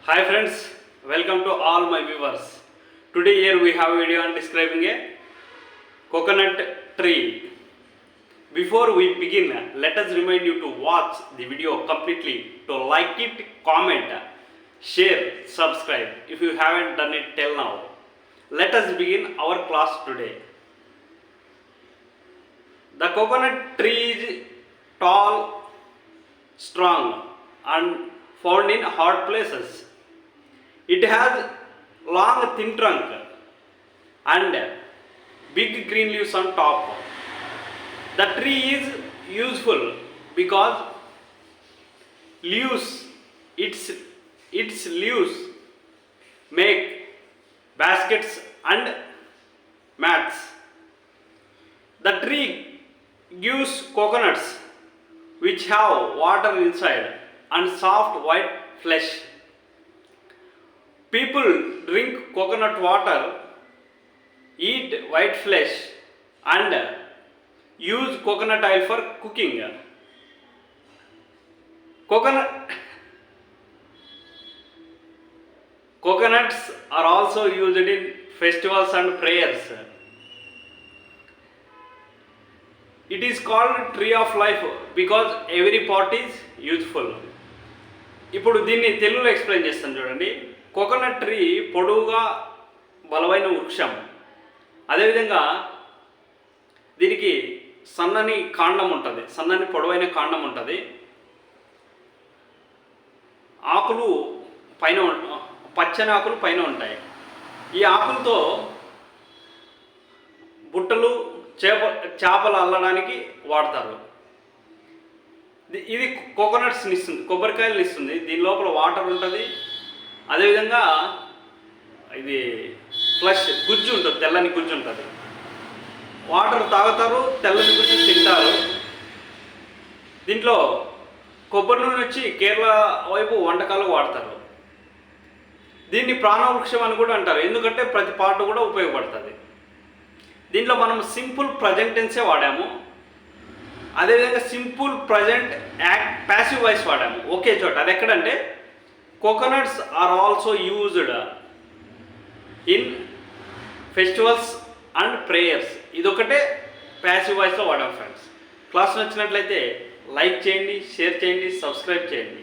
Hi friends, welcome to all my viewers. Today here we have a video on describing a coconut tree. Before we begin, let us remind you to watch the video completely, to like it, comment, share, subscribe if you haven't done it till now. Let us begin our class today. The coconut tree is tall, strong and found in hot places. It has long thin trunk and big green leaves on top. The tree is useful because leaves its leaves make baskets and mats. The tree gives coconuts which have water inside and soft white flesh. People drink coconut water, eat white flesh, and use coconut oil for cooking. Coconuts are also used in festivals and prayers. It is called tree of life because every part is useful. ఇప్పుడు దీన్ని తెలుగులో explain చేస్తాను చూడండి. Coconut tree పొడవుగా బలమైన వృక్షం. అదేవిధంగా దీనికి సన్నని కాండం ఉంటుంది, సన్నని పొడవైన కాండం ఉంటుంది. ఆకులు పైన పచ్చని ఆకులు పైన ఉంటాయి. ఈ ఆకులతో బుట్టలు చేపలు అల్లడానికి వాడతారు. ఇది కోకోనట్స్ని ఇస్తుంది, కొబ్బరికాయలు ఇస్తుంది. దీని లోపల వాటర్ ఉంటుంది. అదేవిధంగా ఇది ఫ్లష్ గుజ్జు ఉంటుంది, తెల్లని గుజ్జు ఉంటుంది. వాటర్ తాగుతారు, తెల్లని గుజ్జు తింటారు. దీంట్లో కొబ్బరి నూనె వచ్చి కేరళ వైపు వంటకాలు వాడతారు. దీన్ని ప్రాణవృక్షం అని కూడా అంటారు, ఎందుకంటే ప్రతి పార్ట్ కూడా ఉపయోగపడుతుంది. దీంట్లో మనం సింపుల్ ప్రజెంట్ టెన్సే వాడాము. అదేవిధంగా simple present act passive voice వాడాము ఒకే చోట. అది ఎక్కడంటే coconuts are also used in festivals and prayers. ఇదొకటే ప్యాసివ్ వాయిస్లో వాడాము ఫ్రెండ్స్. క్లాస్ నచ్చినట్లయితే లైక్ చేయండి, షేర్ చేయండి, సబ్స్క్రైబ్ చేయండి.